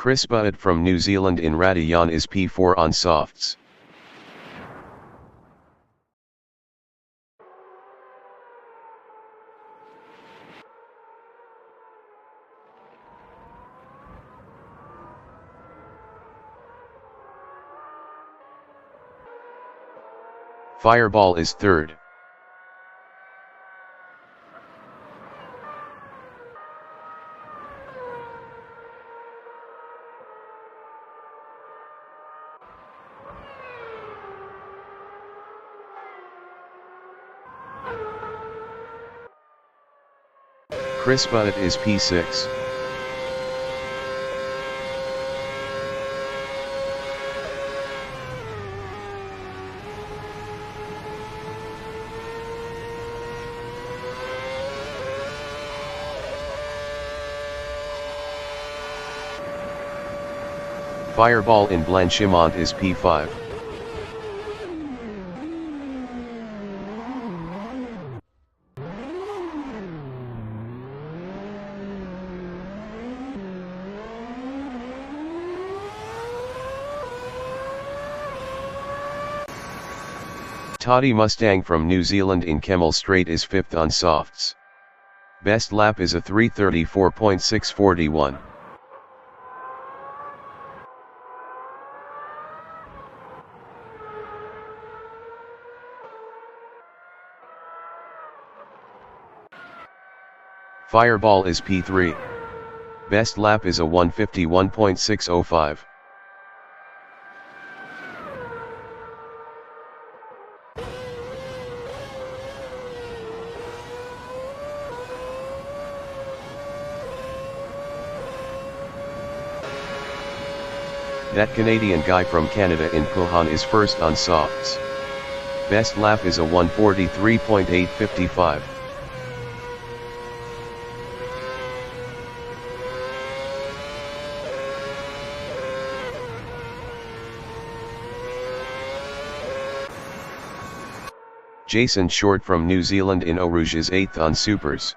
Chris Butt from New Zealand in Radion is P4 on softs. Fireball is third. Chris Butt is P6. Fireball in Blanchimont is P5. Toddy Mustang from New Zealand in Kemmel Straight is 5th on softs. Best lap is a 3:34.641. Fireball is P3. Best lap is a 1:51.605. That Canadian guy from Canada in Puhan is first on softs. Best lap is a 1:43.855. Jason Short from New Zealand in Eau Rouge is 8th on supers.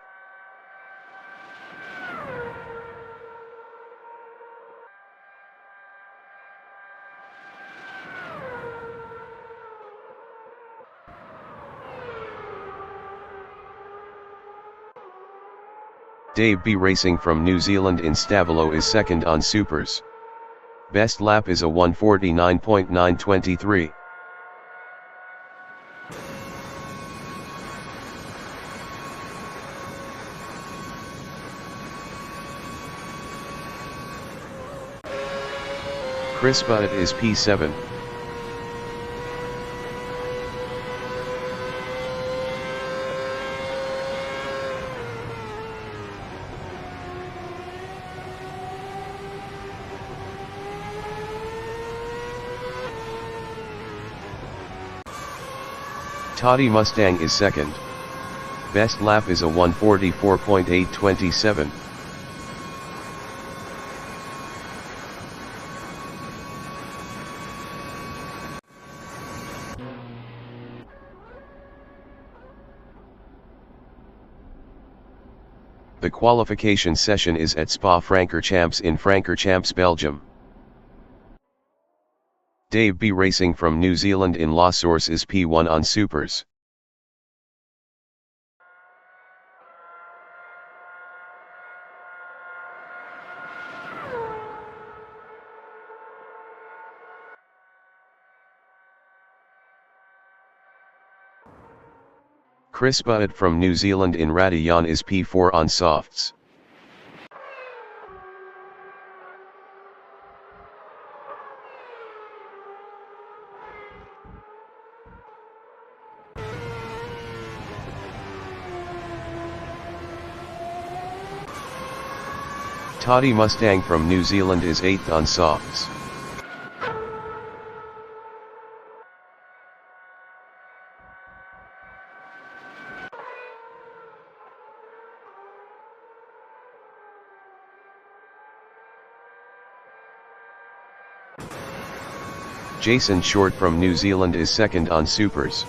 Dave B. Racing from New Zealand in Stavilo is 2nd on supers. Best lap is a 1:49.923. Chris Butt is P7. Toddy Mustang is 2nd. Best lap is a 1:44.827. The qualification session is at Spa-Francorchamps in Francorchamps, Belgium. Dave B. Racing from New Zealand in La Source is P1 on supers. Chris Butt from New Zealand in Radion is P4 on softs. Toddy Mustang from New Zealand is 8th on softs. Jason Short from New Zealand is 2nd on supers.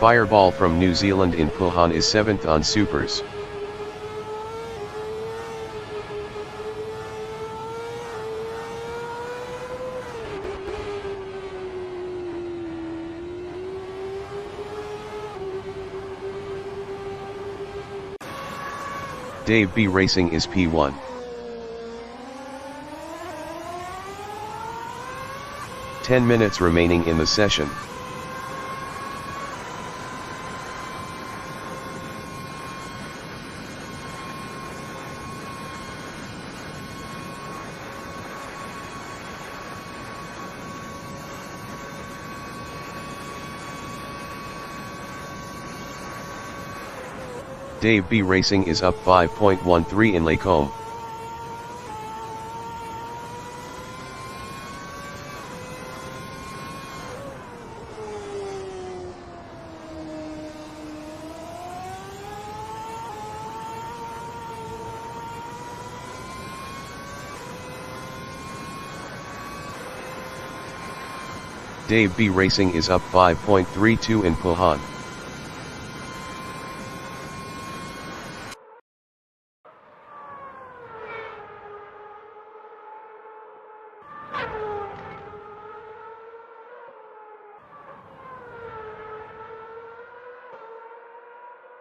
Fireball from New Zealand in Poohan is 7th on Supers. Dave B Racing is P1. Ten minutes remaining in the session. Dave B Racing is up 5.13 in Lacombe. Dave B Racing is up 5.32 in Poohan.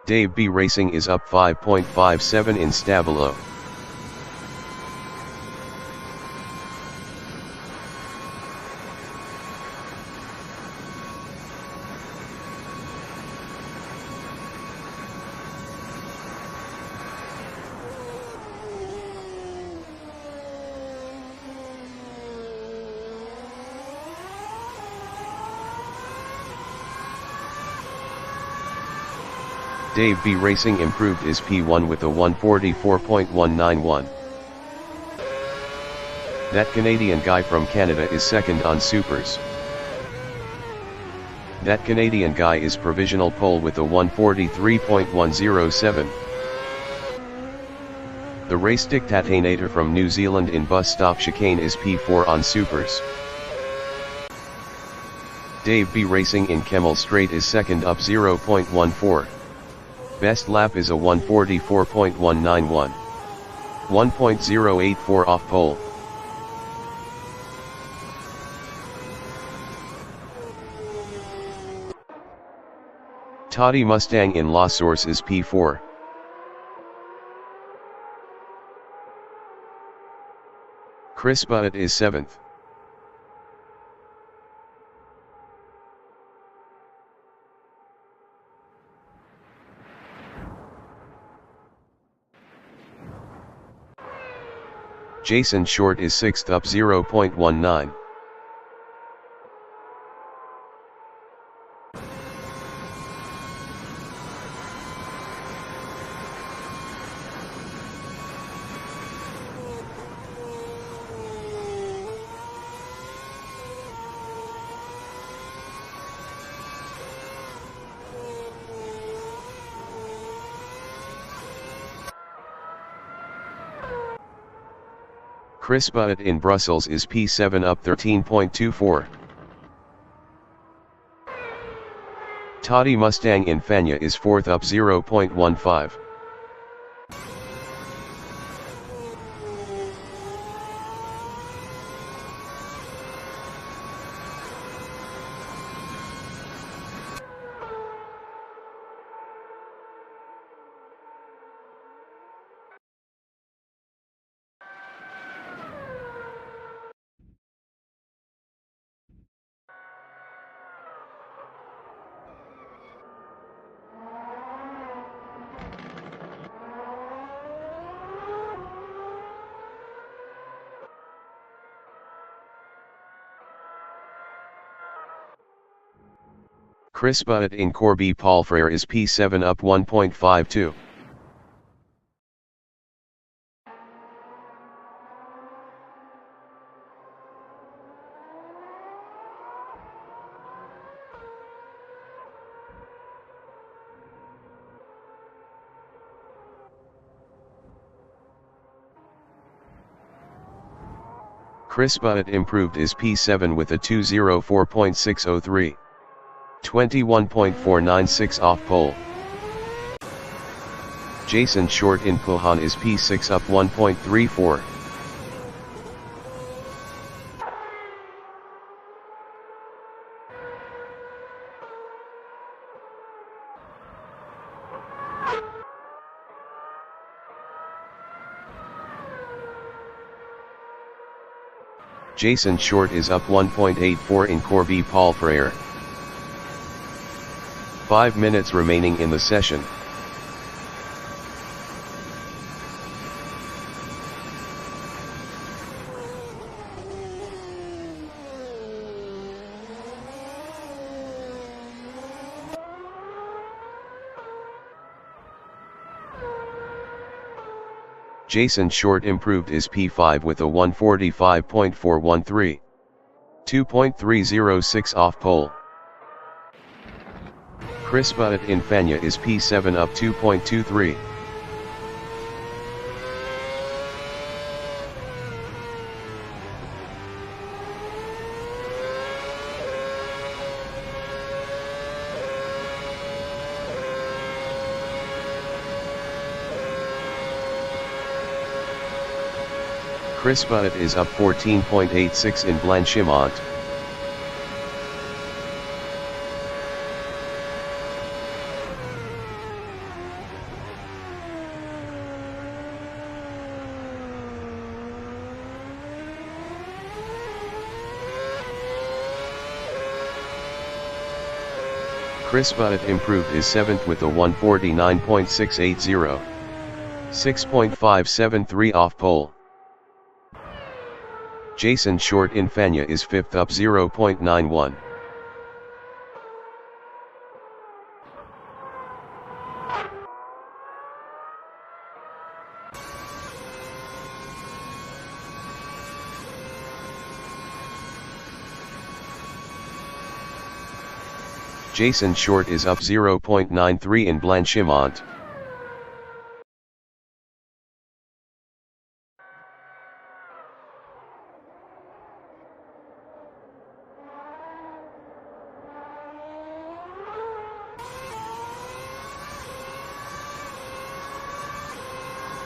Dave B Racing is up 5.57 in Stabilo. Dave B Racing improved is P1 with a 144.191. That Canadian guy from Canada is 2nd on Supers. That Canadian guy is provisional pole with a 143.107. The race dictator from New Zealand in bus stop chicane is P4 on Supers. Dave B Racing in Kemmel Straight is 2nd up 0.14. Best lap is a 144.191. 1.084 off pole. Toddy Mustang in La Source is P4. Chris Butt is 7th. Jason Short is 6th up 0.19. Chris Butt in Brussels is P7 up 13.24. Toddy Mustang in Fania is 4th up 0.15. Chris Butt in Corby Paul Frere is P7 up 1.52. Chris Butt improved is P7 with a 204.603. 21.496 off pole. Jason Short in Puhan is P6 up 1.34. Jason Short is up 1.84 in Corby Paul Frere. 5 minutes remaining in the session. Jason Short improved his P5 with a 145.413. 2.306 off pole. Chris Butt in Fanya is P7 up 2.23. Chris Butt is up 14.86 in Blanchimont. Chris Butt improved his 7th with a 149.680. 6.573 off pole. Jason Short in Fanya is 5th up 0.91. Jason Short is up 0.93 in Blanchimont.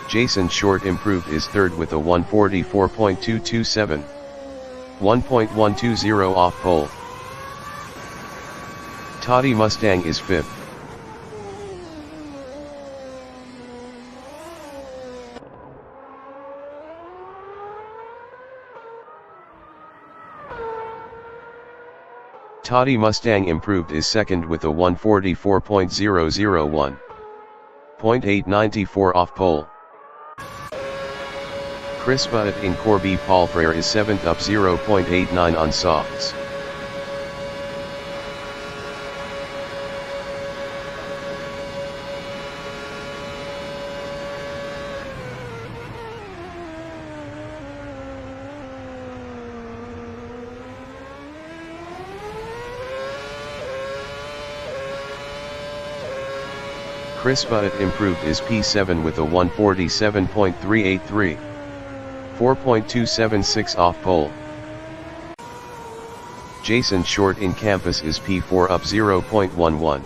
Jason Short improved his 3rd with a 144.227. 1.120 off pole. Toddy Mustang is 5th. Toddy Mustang improved his 2nd with a 144.001. 0.894 off pole. Chris Butt in Corby Paul Frere is 7th up 0.89 on softs. Chris Butt improved his P7 with a 147.383. 4.276 off pole. Jason Short in Campus is P4 up 0.11.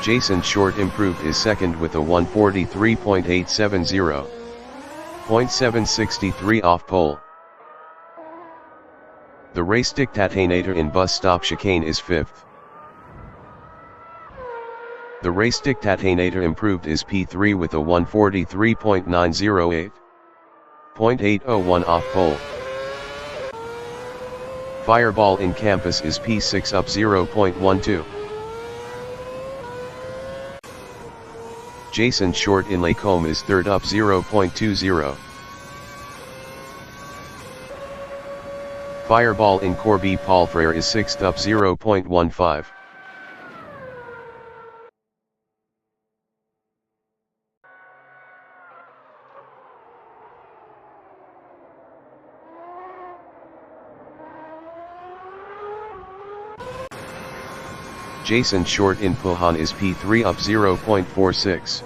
Jason Short improved his 2nd with a 143.870. 0.763 off pole. The race dictator in bus stop chicane is 5th. The race dictator improved his P3 with a 143.908. 0.801 off pole. Fireball in Campus is P6 up 0.12. Jason Short in Lacombe is 3rd up 0.20. Fireball in Corby Palfrere is 6th up 0.15. Jason Short in Puhan is P3 up 0.46.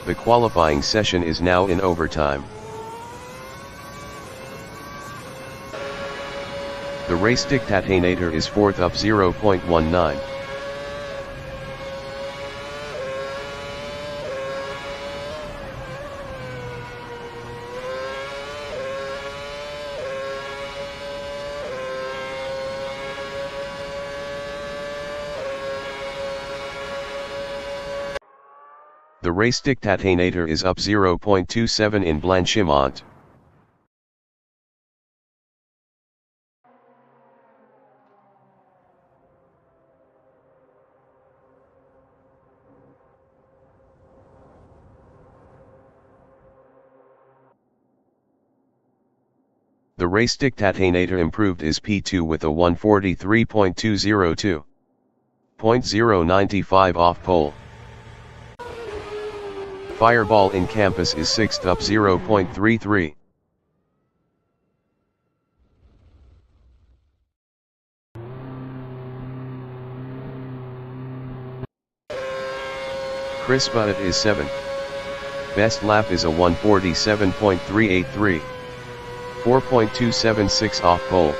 The qualifying session is now in overtime. The race dictatinator is 4th up 0.19. The race dictatinator is up 0.27 in Blanchimont. The race dictatinator improved is P2 with a 143.202. 0.095 off pole. Fireball in Campus is 6th up 0.33. Chris Butt is 7th. Best lap is a 147.383. 4.276 off pole.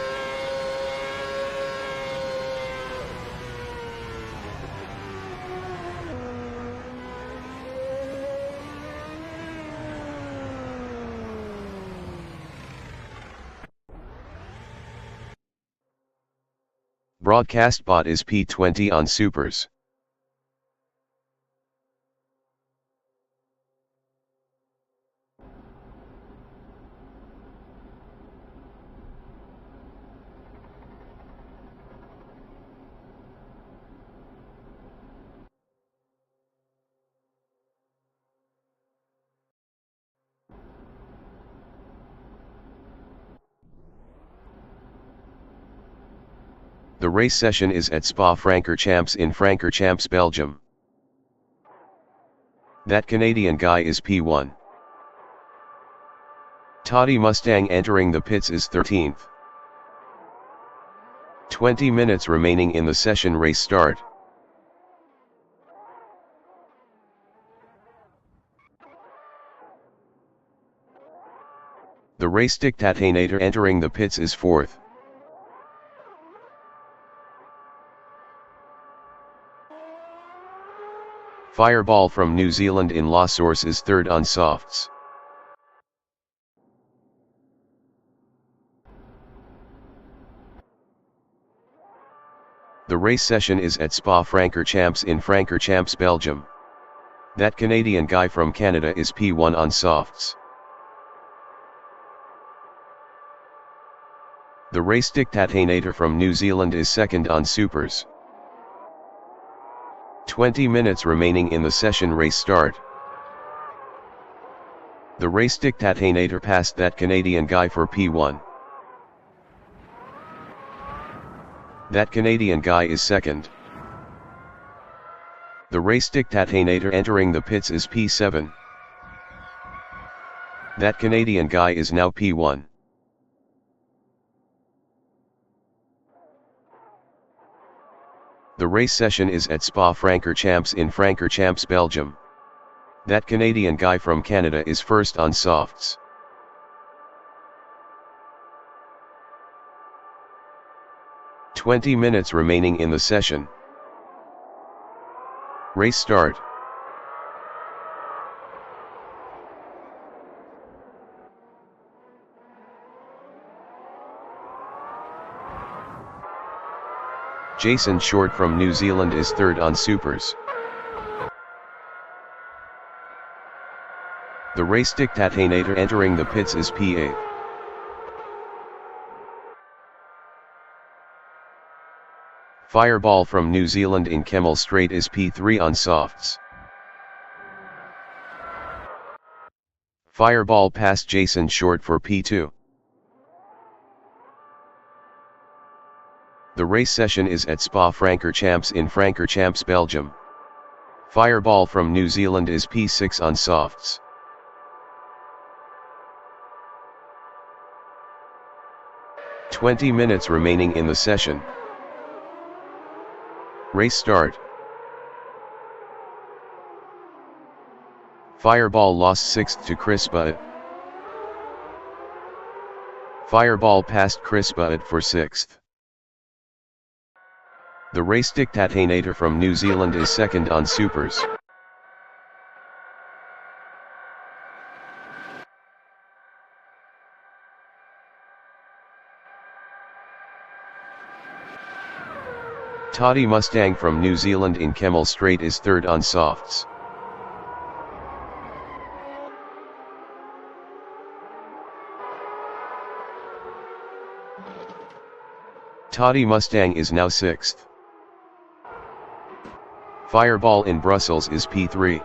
Broadcast bot is P20 on Supers. The race session is at Spa-Francorchamps in Francorchamps, Belgium. That Canadian guy is P1. Toddy Mustang entering the pits is 13th. 20 minutes remaining in the session. Race start. The race dictatinator entering the pits is 4th. Fireball from New Zealand in La Source is 3rd on softs. The race session is at Spa-Francorchamps in Francorchamps, Belgium. That Canadian guy from Canada is P1 on softs. The race dictatinator from New Zealand is 2nd on supers. 20 minutes remaining in the session. Race start. The race dictatinator passed that Canadian guy for P1. That Canadian guy is 2nd. The race dictatinator entering the pits is P7. That Canadian guy is now P1. The race session is at Spa-Francorchamps in Francorchamps, Belgium. That Canadian guy from Canada is 1st on softs. "20 minutes remaining in the session. Race start. Jason Short from New Zealand is 3rd on supers. The race dictatinator entering the pits is P8. Fireball from New Zealand in Kemmel Straight is P3 on softs. Fireball past Jason Short for P2. The race session is at Spa-Francorchamps in Francorchamps, Belgium. Fireball from New Zealand is P6 on softs. "20 minutes remaining in the session. Race start. Fireball lost 6th to Chris Butt. Fireball passed Chris Butt for 6th. The race dictatinator from New Zealand is 2nd on supers. Toddy Mustang from New Zealand in Kemmel Straight is 3rd on softs. Toddy Mustang is now 6th. Fireball in Brussels is P3.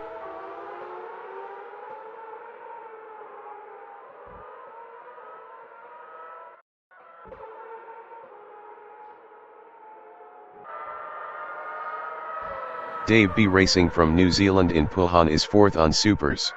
Dave B Racing from New Zealand in Pulhan is 4th on supers.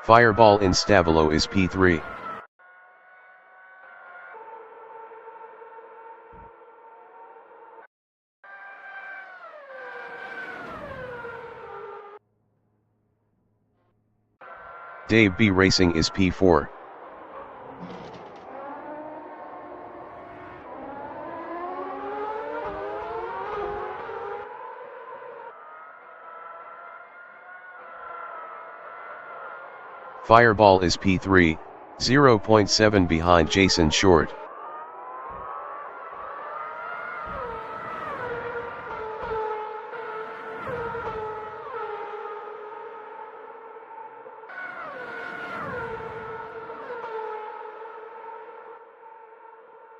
Fireball in Stavolo is P3. Dave B Racing is P4. Fireball is P3, 0.7 behind Jason Short.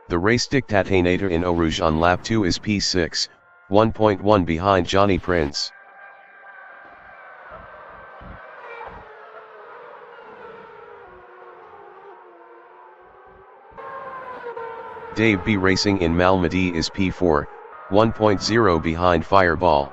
The race dictatinator in Eau Rouge on lap 2 is P6, 1.1 behind Johnny Prince. Dave B Racing in Malmedy is P4, 1.0 behind Fireball.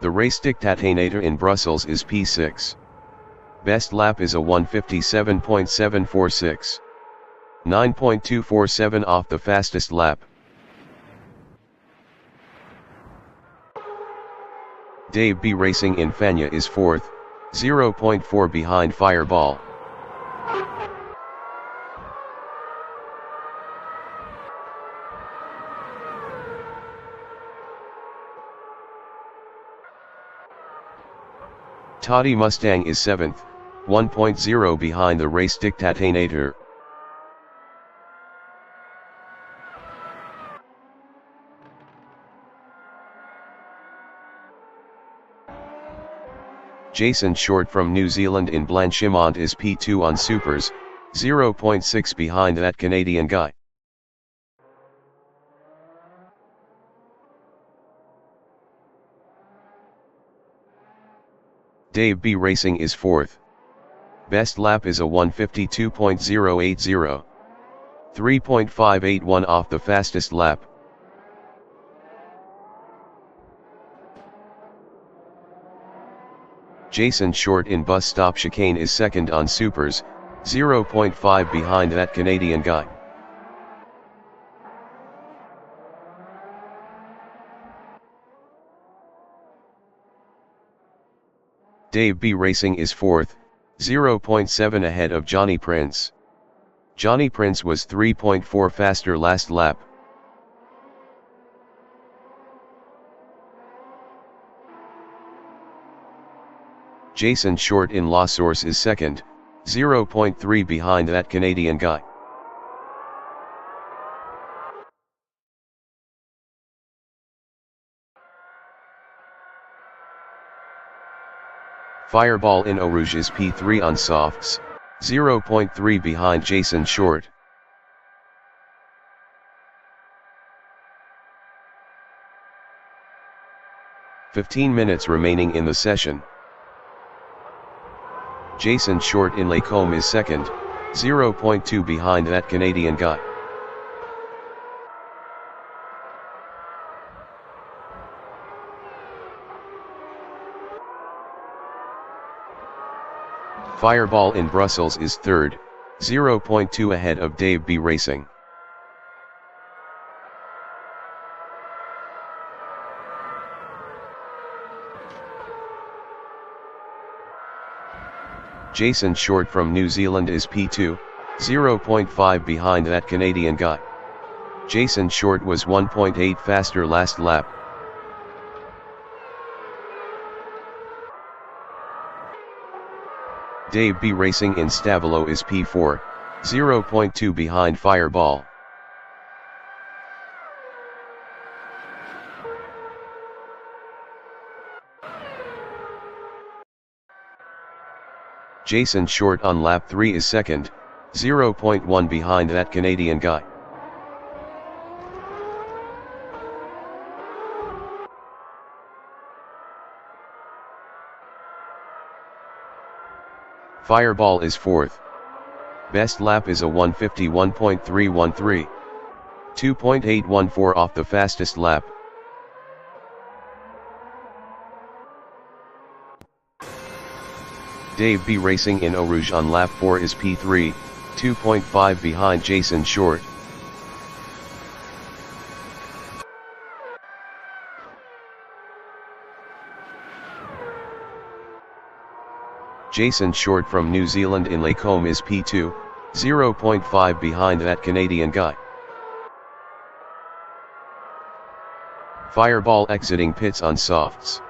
The race dictatinator in Brussels is P6. Best lap is a 1:57.746. 9.247 off the fastest lap. Dave B Racing in Fania is 4th, 0.4 behind Fireball. Toddy Mustang is 7th, 1.0 behind the race dictatinator. Jason Short from New Zealand in Blanchimont is P2 on supers, 0.6 behind that Canadian guy. Dave B Racing is 4th. Best lap is a 1:52.080. 3.581 off the fastest lap. Jason Short in Bus Stop Chicane is 2nd on supers, 0.5 behind that Canadian guy. Dave B Racing is 4th, 0.7 ahead of Johnny Prince. Johnny Prince was 3.4 faster last lap. Jason Short in La Source is 2nd, 0.3 behind that Canadian guy. Fireball in Eau Rouge is P3 on softs, 0.3 behind Jason Short. "15 minutes remaining in the session. Jason Short in Lacombe is second, 0.2 behind that Canadian guy. Fireball in Brussels is third, 0.2 ahead of Dave B Racing. Jason Short from New Zealand is P2, 0.5 behind that Canadian guy. Jason Short was 1.8 faster last lap. Dave B Racing in Stavolo is P4, 0.2 behind Fireball. Jason Short on lap 3 is second, 0.1 behind that Canadian guy. Fireball is fourth. Best lap is a 151.313. 2.814 off the fastest lap. Dave B Racing in Eau Rouge on lap 4 is P3, 2.5 behind Jason Short. Jason Short from New Zealand in Lacombe is P2, 0.5 behind that Canadian guy. Fireball exiting pits on softs.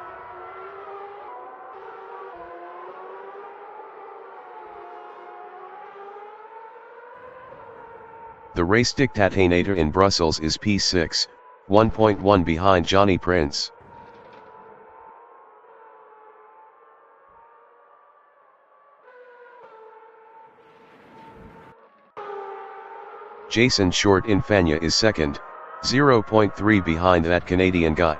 The race dictator in Brussels is P6, 1.1 behind Johnny Prince. Jason Short in Fania is second, 0.3 behind that Canadian guy.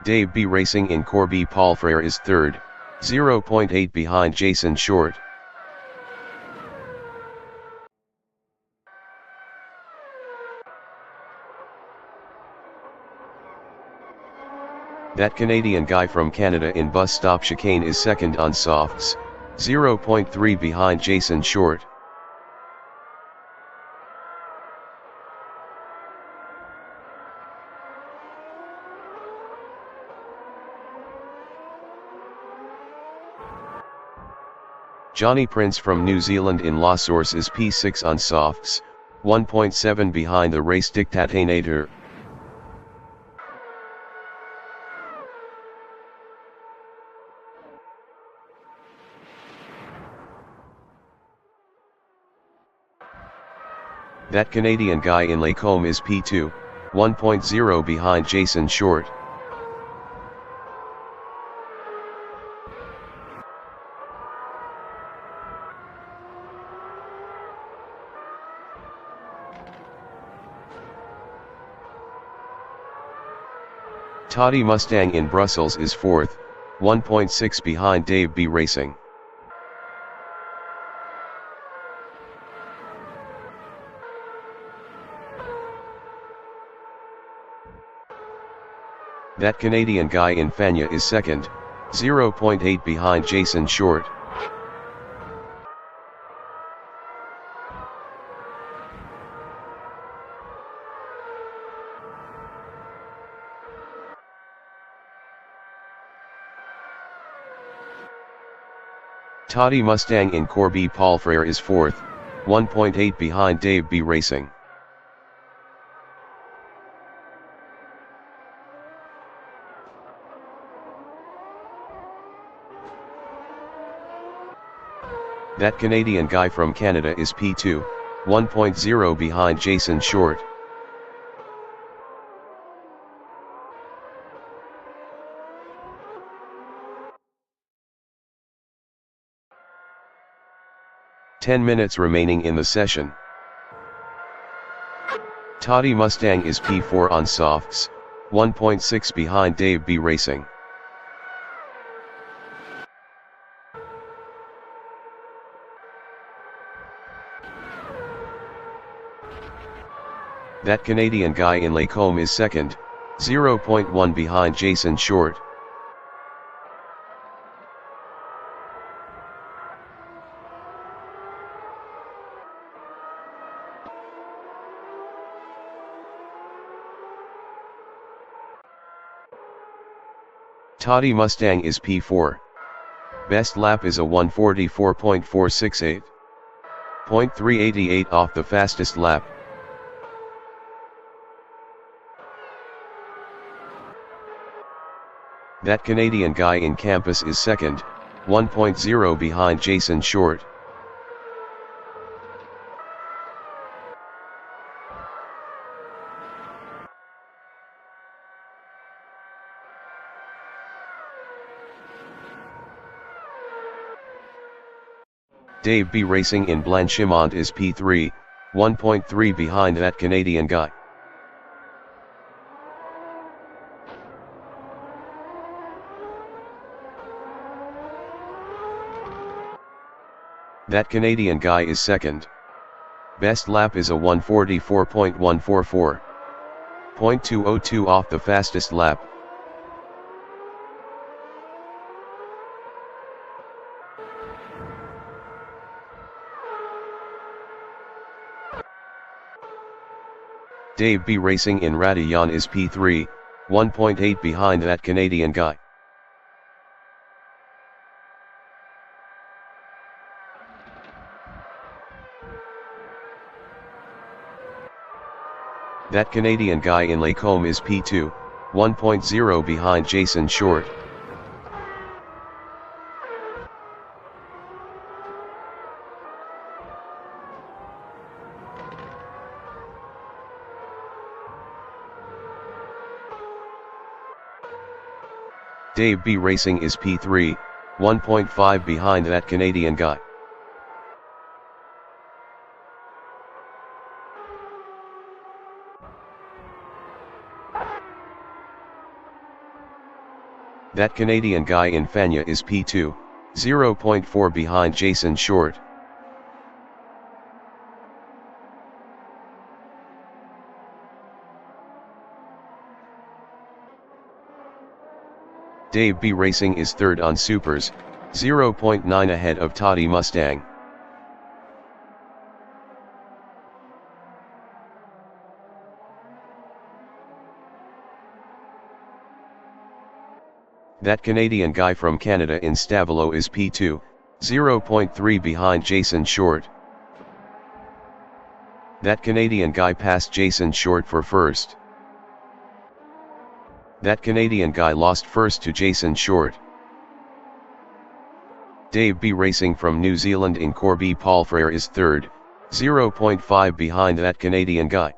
Dave B Racing in Corby Palfrère is third, 0.8 behind Jason Short. That Canadian guy from Canada in Bus Stop Chicane is second on softs, 0.3 behind Jason Short. Johnny Prince from New Zealand in La Source is P6 on softs, 1.7 behind the race dictator. That Canadian guy in Lacombe is P2, 1.0 behind Jason Short. Toddy Mustang in Brussels is fourth, 1.6 behind Dave B Racing. That Canadian guy in Fania is second, 0.8 behind Jason Short. Toddy Mustang in Corby Palfrère is fourth, 1.8 behind Dave B Racing. That Canadian guy from Canada is P2, 1.0 behind Jason Short. Ten minutes remaining in the session. Toddy Mustang is P4 on softs, 1.6 behind Dave B Racing. That Canadian guy in Lacombe is second, 0.1 behind Jason Short. Toddy Mustang is P4. Best lap is a 1:44.468. 0.388 off the fastest lap. That Canadian guy in campus is second, 1.0 behind Jason Short. Dave B Racing in Blanchimont is P3, 1.3 behind that Canadian guy. That Canadian guy is second. Best lap is a 1:44.144. 0.202 off the fastest lap. Dave B Racing in Radion is P3, 1.8 behind that Canadian guy. That Canadian guy in Lacombe is P2, 1.0 behind Jason Short. Dave B Racing is P3, 1.5 behind that Canadian guy. That Canadian guy in Fania is P2, 0.4 behind Jason Short. Dave B Racing is third on supers, 0.9 ahead of Toddy Mustang. That Canadian guy from Canada in Stavelo is P2, 0.3 behind Jason Short. That Canadian guy passed Jason Short for first. That Canadian guy lost first to Jason Short. Dave B Racing from New Zealand in Corby Palfrere is third, 0.5 behind that Canadian guy.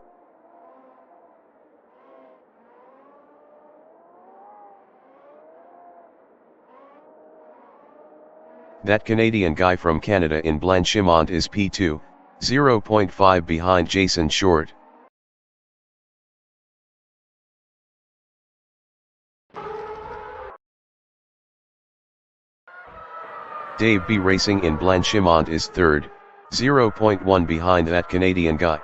That Canadian guy from Canada in Blanchimont is P2, 0.5 behind Jason Short. Dave B Racing in Blanchimont is third, 0.1 behind that Canadian guy.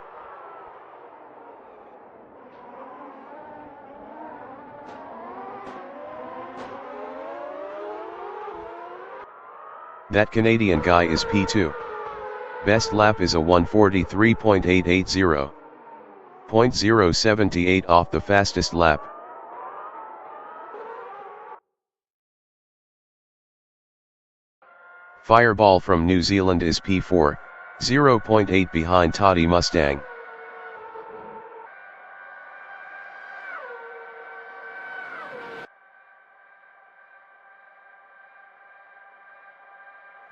That Canadian guy is P2. Best lap is a 1:43.880. 0.078 off the fastest lap. Fireball from New Zealand is P4, 0.8 behind Toddy Mustang.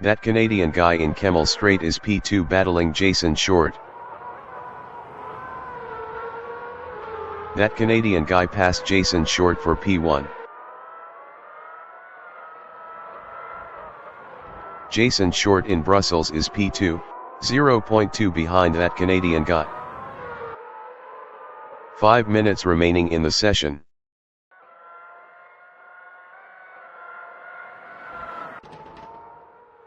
That Canadian guy in Kemmel Straight is P2 battling Jason Short. That Canadian guy passed Jason Short for P1. Jason Short in Brussels is P2, 0.2 behind that Canadian guy. 5 minutes remaining in the session.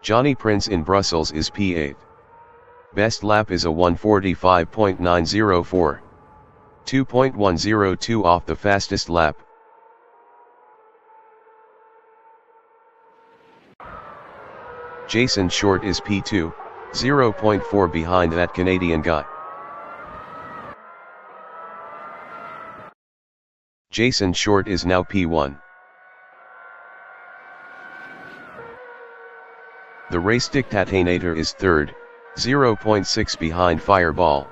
Johnny Prince in Brussels is P8. Best lap is a 1:45.904. 2.102 off the fastest lap. Jason Short is P2, 0.4 behind that Canadian guy. Jason Short is now P1. The race dictator is third, 0.6 behind Fireball.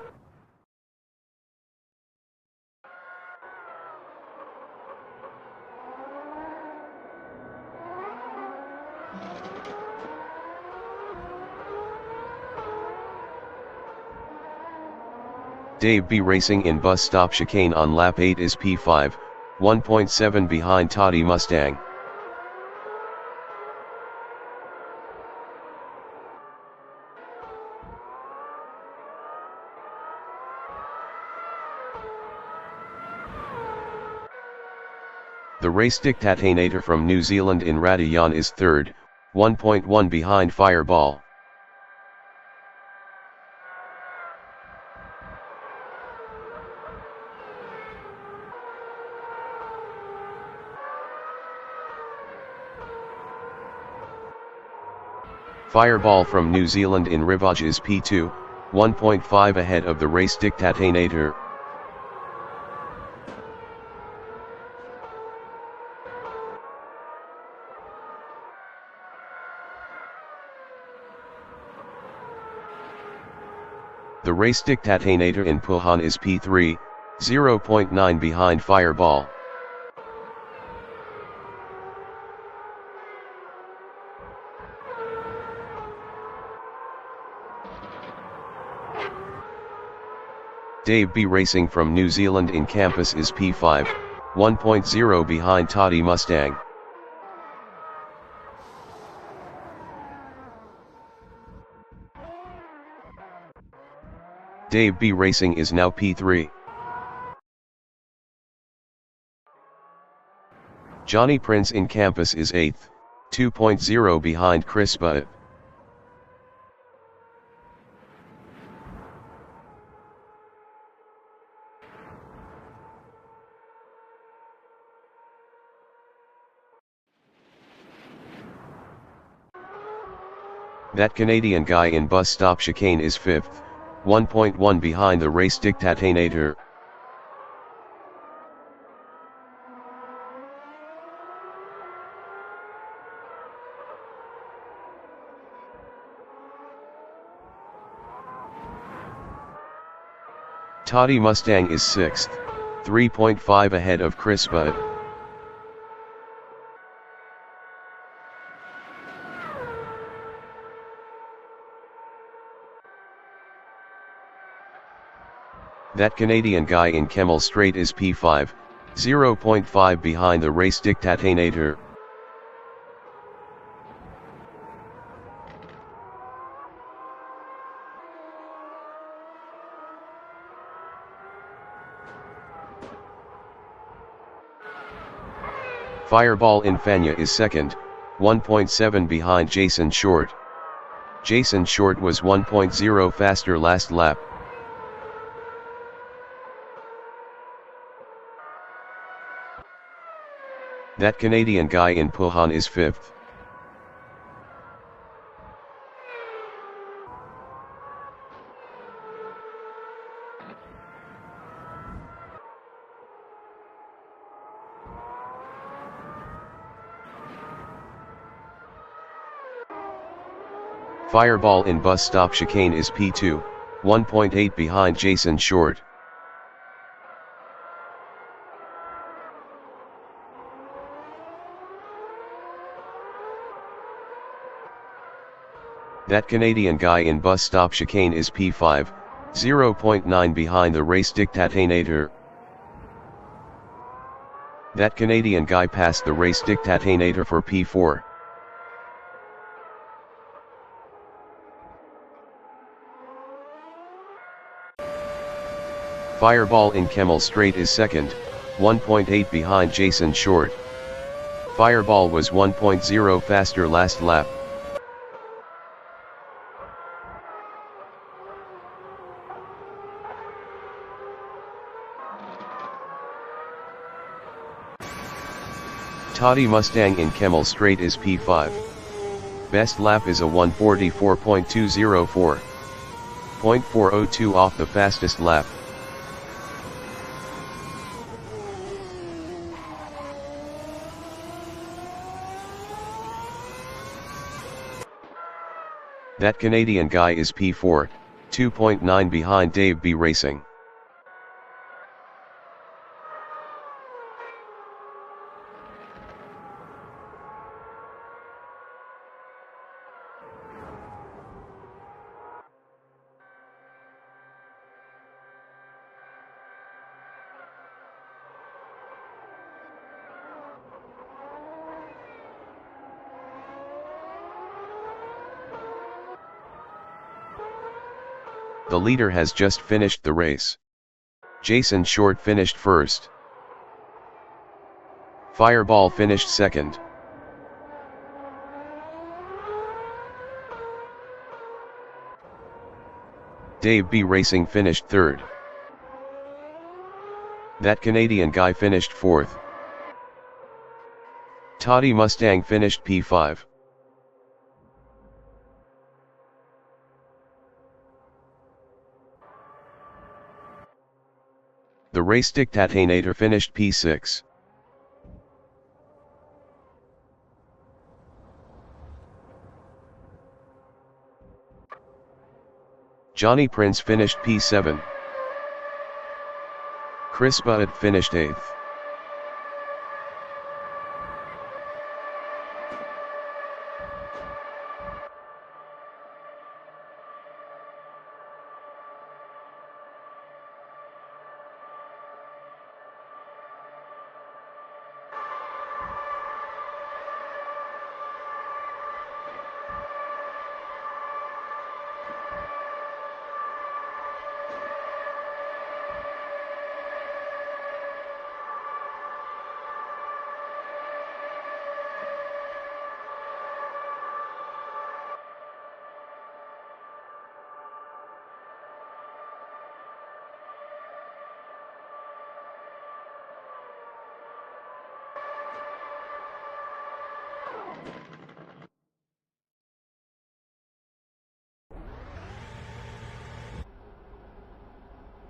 Dave B racing in bus stop chicane on lap 8 is P5, 1.7 behind Toddy Mustang. The race dictator from New Zealand in Radion is third, 1.1 behind Fireball. Fireball from New Zealand in Rivage is P2, 1.5 ahead of the race dictator. The race dictator in Puhan is P3, 0.9 behind Fireball. Dave B racing from New Zealand in Campus is P5, 1.0 behind Toddy Mustang. Dave B racing is now P3. Johnny Prince in Campus is 8th, 2.0 behind Chris Butt. That Canadian guy in bus stop chicane is 5th, 1.1 behind the race dictator. Toddy Mustang is 6th, 3.5 ahead of Chris Butt. That Canadian guy in Kemmel Straight is P5, 0.5 behind the race dictator. Fireball in Fanya is 2nd, 1.7 behind Jason Short. Jason Short was 1.0 faster last lap. That Canadian guy in Puhan is 5th. Fireball in bus stop chicane is P2, 1.8 behind Jason Short. That Canadian guy in bus stop chicane is P5, 0.9 behind the race dictator. That Canadian guy passed the race dictator for P4. Fireball in Kemmel Straight is second, 1.8 behind Jason Short. Fireball was 1.0 faster last lap. Toddy Mustang in Kemmel Straight is P5. Best lap is a 144.204. 0.402 off the fastest lap. That Canadian guy is P4, 2.9 behind Dave B Racing. The leader has just finished the race. Jason Short finished first. Fireball finished second. Dave B Racing finished third. That Canadian guy finished fourth. Toddy Mustang finished P5. The race dictator finished P6. Johnny Prince finished P7. Chris Budd finished 8th.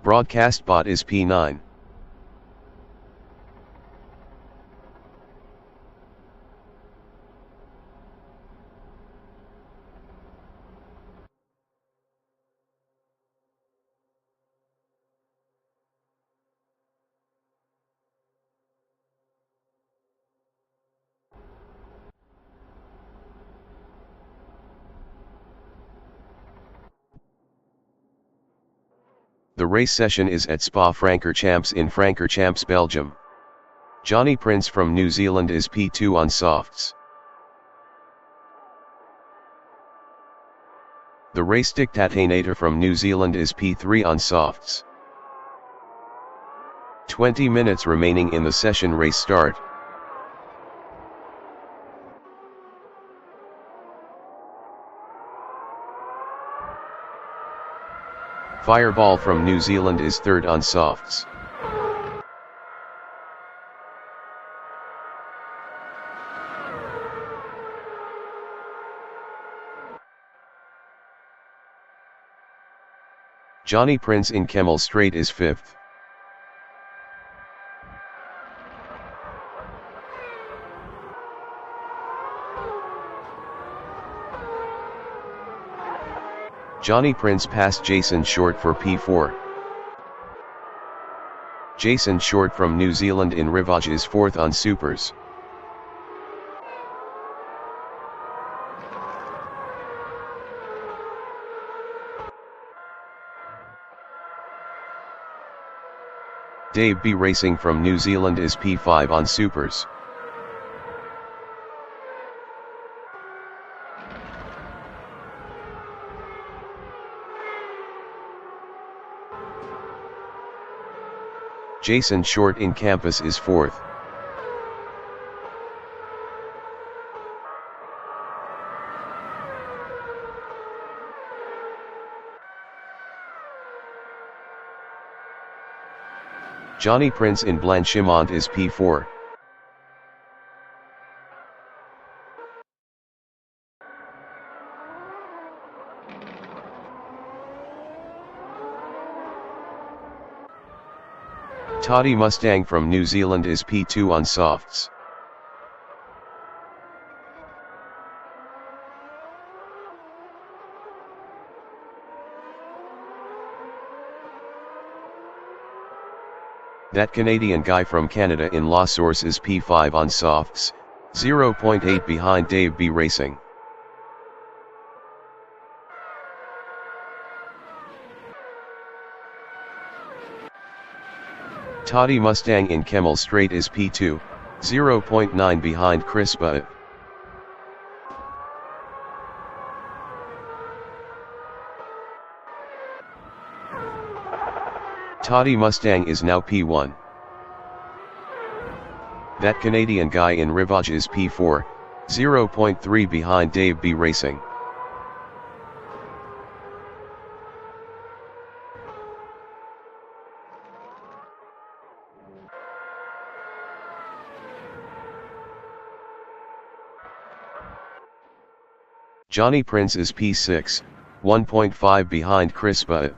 Broadcast bot is P9. The race session is at Spa-Francorchamps in Francorchamps, Belgium. Johnny Prince from New Zealand is P2 on softs. The race dictator from New Zealand is P3 on softs. 20 minutes remaining in the session. Race start. Fireball from New Zealand is third on softs. Johnny Prince in Kemmel Straight is fifth. Johnny Prince passed Jason Short for P4. Jason Short from New Zealand in Rivage is fourth on supers. Dave B Racing from New Zealand is P5 on Supers. Jason Short in Campus is 4th. Johnny Prince in Blanchimont is P4. Toddy Mustang from New Zealand is P2 on softs. That Canadian guy from Canada in La Source is P5 on softs, 0.8 behind Dave B Racing. Toddy Mustang in Kemmel Straight is P2, 0.9 behind Chris Butt. Toddy Mustang is now P1. That Canadian guy in Rivage is P4, 0.3 behind Dave B Racing. Johnny Prince is P6, 1.5 behind Chris Butt.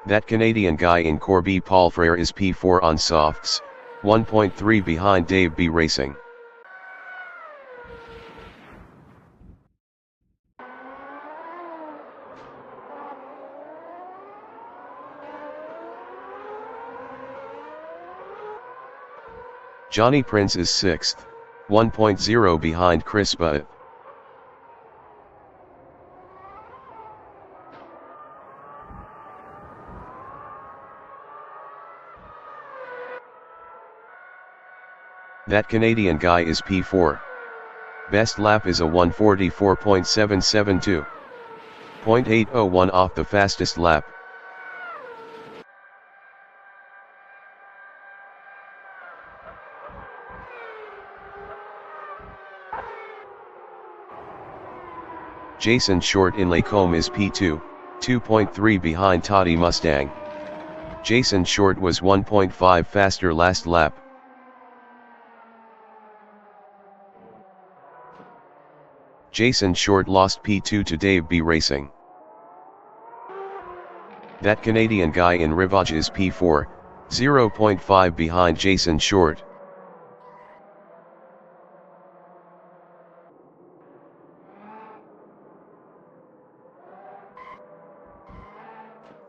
That Canadian guy in Corby Paul Frere is P4 on softs, 1.3 behind Dave B Racing. Johnny Prince is 6th, 1.0 behind Chris Butt. That Canadian guy is P4. Best lap is a 1:44.772. 0.801 off the fastest lap. Jason Short in Lacombe is P2, 2.3 behind Toddy Mustang. Jason Short was 1.5 faster last lap. Jason Short lost P2 to Dave B Racing. That Canadian guy in Rivage is P4, 0.5 behind Jason Short.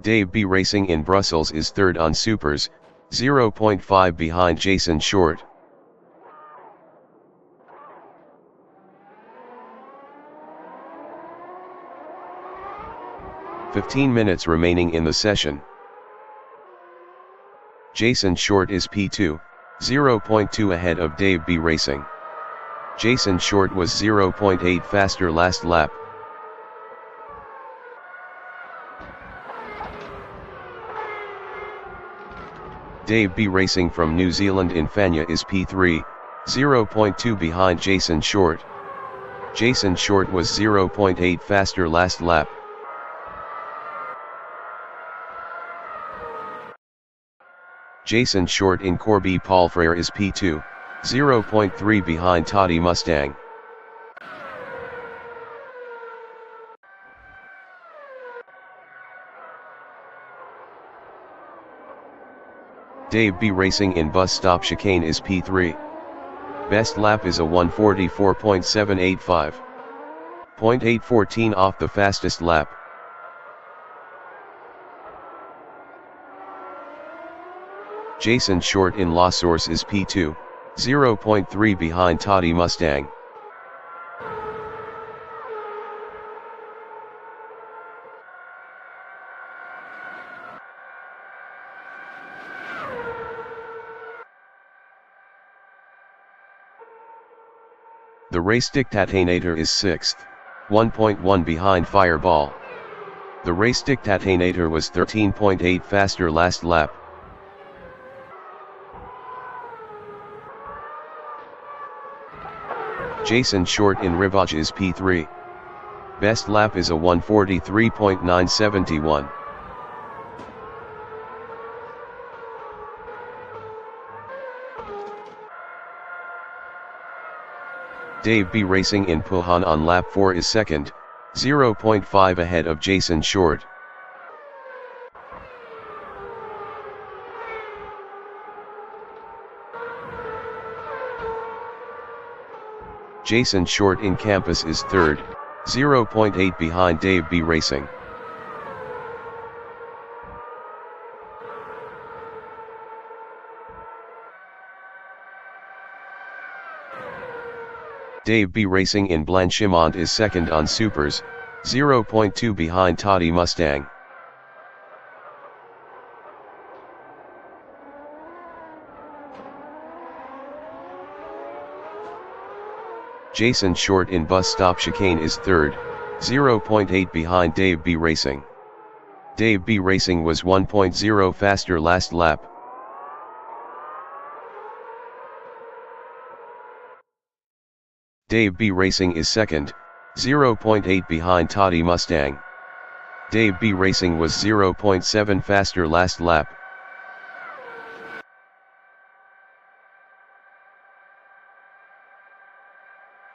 Dave B Racing in Brussels is 3rd on Supers, 0.5 behind Jason Short. "15 minutes remaining in the session. Jason Short is P2, 0.2 ahead of Dave B Racing. Jason Short was 0.8 faster last lap. Dave B Racing from New Zealand in Fanya is P3, 0.2 behind Jason Short. Jason Short was 0.8 faster last lap. Jason Short in Corby Paul Frere is P2, 0.3 behind Toddy Mustang. Dave B Racing in Bus Stop Chicane is P3. Best lap is a 1:44.785. 0.814 off the fastest lap. Jason Short in La Source is P2, 0.3 behind Toddy Mustang. The Race Dictatinator is 6th, 1.1 behind Fireball. The Race Dictatinator was 13.8 faster last lap. Jason Short in Rivage is P3. Best lap is a 1:43.971. Dave B Racing in Puhan on lap 4 is second, 0.5 ahead of Jason Short. Jason Short in Campus is third, 0.8 behind Dave B Racing. Dave B Racing in Blanchimont is second on Supers, 0.2 behind Toddy Mustang. Jason Short in Bus Stop Chicane is third, 0.8 behind Dave B Racing. Dave B Racing was 1.0 faster last lap. Dave B Racing is second, 0.8 behind Toddy Mustang. Dave B Racing was 0.7 faster last lap.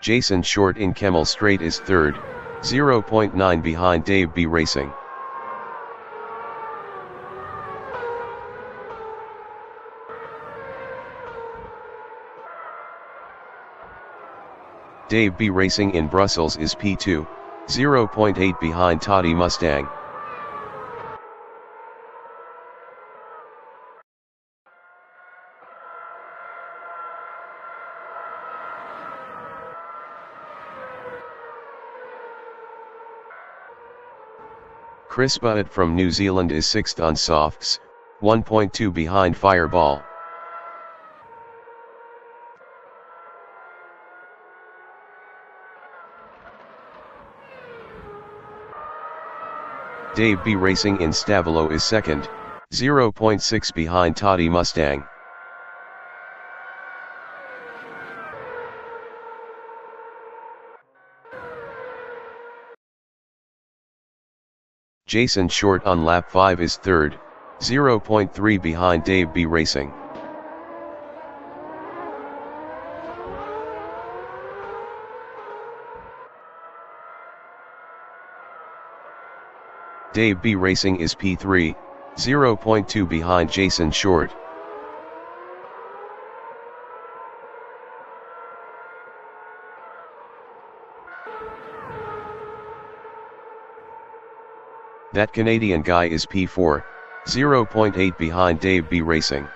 Jason Short in Kemmel Straight is third, 0.9 behind Dave B Racing. Dave B Racing in Brussels is P2, 0.8 behind Toddy Mustang. Chris Butt from New Zealand is 6th on softs, 1.2 behind Fireball. Dave B Racing in Stavolo is second, 0.6 behind Toddy Mustang. Jason Short on lap 5 is third, 0.3 behind Dave B Racing. Dave B Racing is P3, 0.2 behind Jason Short. That Canadian guy is P4, 0.8 behind Dave B Racing.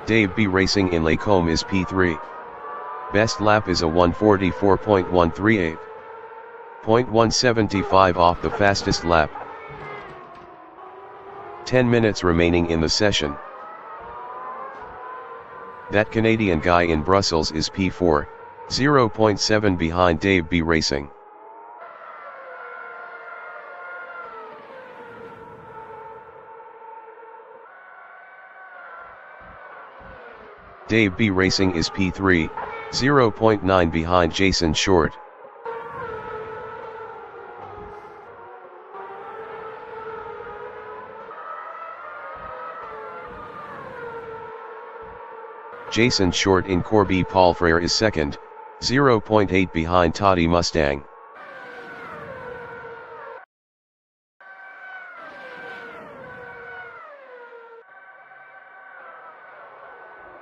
Dave B Racing in Lacombe is P3. Best lap is a 1:44.138. 0.175 off the fastest lap. 10 minutes remaining in the session. That Canadian guy in Brussels is P4, 0.7 behind Dave B Racing. Dave B Racing is P3, 0.9 behind Jason Short. Jason Short in Corby Paul Frere is second, 0.8 behind Toddy Mustang.